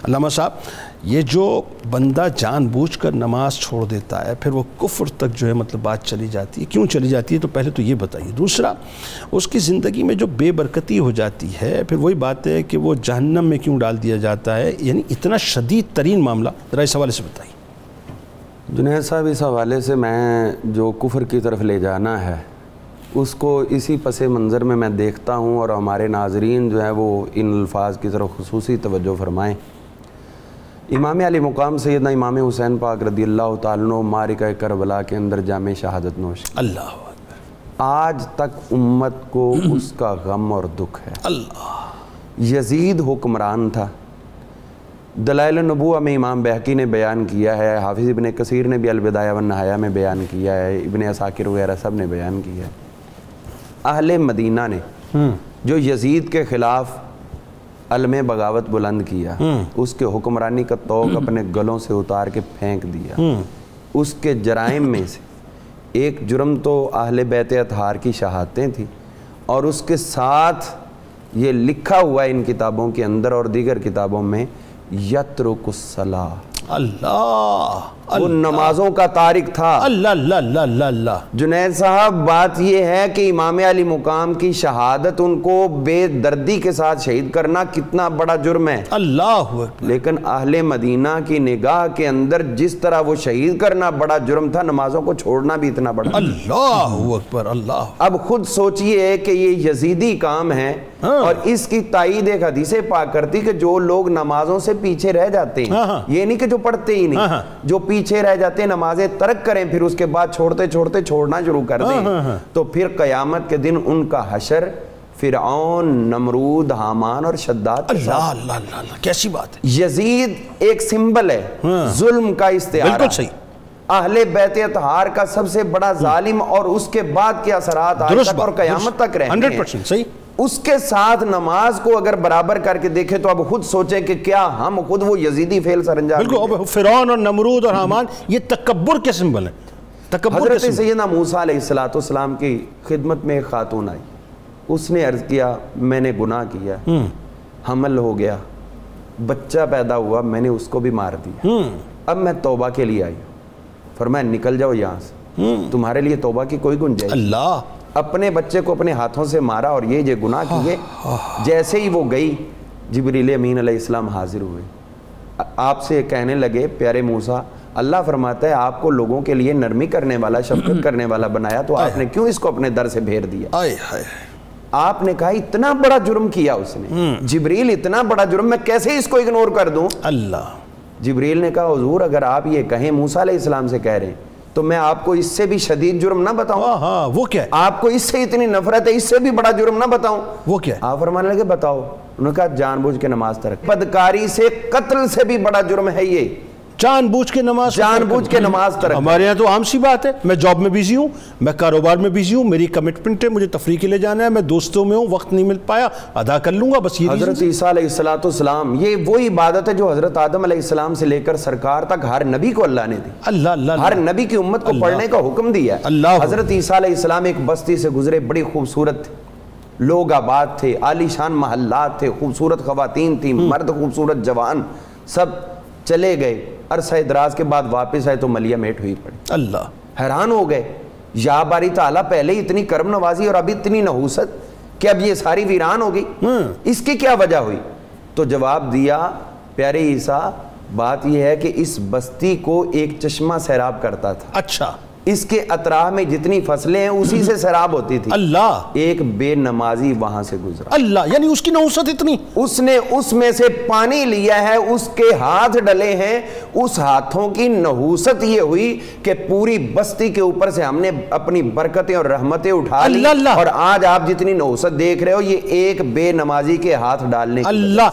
علامہ صاحب یہ جو بندہ جان بوجھ کر نماز چھوڑ دیتا ہے پھر وہ کفر تک جو ہے مطلب بات چلی جاتی ہے، کیوں چلی جاتی ہے؟ تو پہلے تو یہ بتائیے۔ دوسرا، اس کی زندگی میں جو بے برکتی ہو جاتی ہے پھر وہی بات ہے کہ وہ جہنم میں کیوں ڈال دیا جاتا ہے، یعنی اتنا شدید ترین معاملہ، ذرا اس حوالے سے بتائیے۔ جنید صاحب، اس حوالے سے میں جو کفر کی طرف لے جانا ہے اس کو اسی پس منظر میں دیکھتا ہوں، اور ہمارے ناظرین جو ہیں وہ ان الفاظ کی طرف خصوصی توجہ فرمائیں۔ امام علی مقام سیدنا امام حسین پاک رضی اللہ تعالیٰ عنہ معرکہ کربلا کے اندر جام شہادت نوش، اللہ اکبر، آج تک امت کو اس کا غم اور دکھ ہے۔ اللہ، یزید حکمران تھا، دلائل النبوہ میں امام بہقی نے بیان کیا ہے، حافظ ابن کثیر نے بھی البدایہ والنہایہ میں بیان کیا ہے، ابن عساکر وغیرہ سب نے بیان کیا ہے۔ اہل مدینہ نے جو یزید کے خلاف علم بغاوت بلند کیا، اس کے حکمرانی کا طوق اپنے گلوں سے اتار کے پھینک دیا، اس کے جرائم میں سے ایک جرم تو اہل بیت اطہار کی شہادتیں تھیں، اور اس کے ساتھ یہ لکھا ہوا ہے ان کتابوں کے اندر اور دیگر کتابوں میں، یترک الصلاۃ، اللہ، وہ نمازوں کا تارک تھا۔ اللہ اللہ اللہ اللہ اللہ۔ جنید صاحب، بات یہ ہے کہ امام علی مقام کی شہادت، ان کو بے دردی کے ساتھ شہید کرنا کتنا بڑا جرم ہے، اللہ اکبر، لیکن اہل مدینہ کی نگاہ کے اندر جس طرح وہ شہید کرنا بڑا جرم تھا، نمازوں کو چھوڑنا بھی اتنا بڑا۔ اللہ اکبر، اللہ۔ اب خود سوچئے کہ یہ یزیدی کام ہے، اور اس کی تائید ایک حدیث پاک کرتی کہ جو لوگ نمازوں سے پیچھے رہ جاتے ہیں، یہ نہیں کہ جو پڑھتے ہی نہیں، جو پیچھے رہ جاتے ہیں نمازیں ترک کریں پھر اس کے بعد چھوڑتے چھوڑتے چھوڑنا شروع کر دیں، تو پھر قیامت کے دن ان کا حشر فرعون، نمرود، حامان اور شداد کے ساتھ۔ اللہ اللہ اللہ، کیسی بات ہے۔ یزید ایک سمبل ہے ظلم کا استعارہ، بالکل صحیح، اہل بیت اطہار کا سب سے بڑا ظالم، اور اس کے بعد کے اثرات آج تک اور قیامت تک رہے ہیں۔ 100% صحیح۔ اس کے ساتھ نماز کو اگر برابر کر کے دیکھیں تو اب خود سوچیں کہ کیا ہم خود وہ یزیدی فعل سر انجام دیں؟ بالکل، فرعون اور نمرود اور حامان یہ تکبر کے سمبل ہیں، تکبر کے حضرت سمبل۔ سیدنا موسیٰ علیہ السلام کی خدمت میں ایک خاتون آئی، اس نے عرض کیا میں نے گناہ کیا، حمل ہو گیا، بچہ پیدا ہوا، میں نے اس کو بھی مار دیا، اب میں توبہ کے لیے آئی ہوں۔ فرمایا نکل جاؤ یہاں سے، تمہارے لیے توبہ کی کوئی گنجائش۔ اللہ، اپنے بچے کو اپنے ہاتھوں سے مارا اور یہ گناہ کیے۔ جیسے ہی وہ گئی، جبریل امین علیہ السلام حاضر ہوئے، آپ سے کہنے لگے پیارے موسیٰ، اللہ فرماتا ہے آپ کو لوگوں کے لیے نرمی کرنے والا، شفقت کرنے والا بنایا، تو آپ نے کیوں اس کو اپنے در سے پھیر دیا؟ آپ نے کہا اتنا بڑا جرم کیا اس نے، جبریل اتنا بڑا جرم، میں کیسے اس کو اگنور کر دوں؟ اللہ، جبریل نے کہا حضور اگر آپ یہ کہیں موسیٰ علیہ السلام سے کہہ رہے ہیں تو میں آپ کو اس سے بھی شدید جرم نہ بتاؤں؟ ہاں، وہ کیا ہے؟ آپ کو اس سے اتنی نفرت ہے، اس سے بھی بڑا جرم نہ بتاؤں؟ وہ کیا ہے؟ آپ فرمانے لگے بتاؤ، انہوں نے کہا جان بوجھ کے نماز ترک، بدکاری سے، قتل سے بھی بڑا جرم ہے یہ، جان بوجھ کے نماز، جان بوجھ کے نماز ترک۔ ہمارے یہاں تو عام سی بات ہے، میں جاب میں بیزی ہوں، میں کاروبار میں بیزی ہوں، میری کمٹمنٹ ہے، مجھے تفریح کے لیے جانا ہے، میں دوستوں میں ہوں، وقت نہیں مل پایا، ادا کر لوں گا، بس یہ حضرت عیسیٰ علیہ السلام، یہ وہی عبادت ہے جو حضرت آدم علیہ السلام سے لے کر سرکار تک ہر نبی کو اللہ نے دی، اللہ اللہ، ہر نبی کی امت کو پڑھنے کا حکم دیا ہے۔ حضرت عیسیٰ علیہ السلام ایک بستی سے گزرے، بڑی خوبصورت تھی، لوگ آباد تھے، عالی شان محلات تھے، خوبصورت خواتین تھیں، مرد خوبصورت جوان، سب چلے گئے، عرصہ دراز کے بعد واپس آئے تو ملیہ میٹ ہوئی پڑی۔ اللہ، حیران ہو گئے، یا باری تعالیٰ پہلے اتنی کرم نوازی اور اب اتنی نحوست کہ اب یہ ساری ویران ہو گئی، اس کی کیا وجہ ہوئی؟ تو جواب دیا پیارے عیسیٰ، بات یہ ہے کہ اس بستی کو ایک چشمہ سیراب کرتا تھا، اچھا، اس کے اطراف میں جتنی فصلیں ہیں اسی سے سیراب ہوتی تھی، اللہ، ایک بے نمازی وہاں سے گزرا، اللہ، یعنی اس کی نحوست اتنی، اس نے اس میں سے پانی لیا ہے، اس کے ہاتھ ڈلے ہیں، اس ہاتھوں کی نحوست یہ ہوئی کہ پوری بستی کے اوپر سے ہم نے اپنی برکتیں اور رحمتیں اٹھا لی، اور آج آپ جتنی نحوست دیکھ رہے ہو یہ ایک بے نمازی کے ہاتھ ڈالنے کی۔ اللہ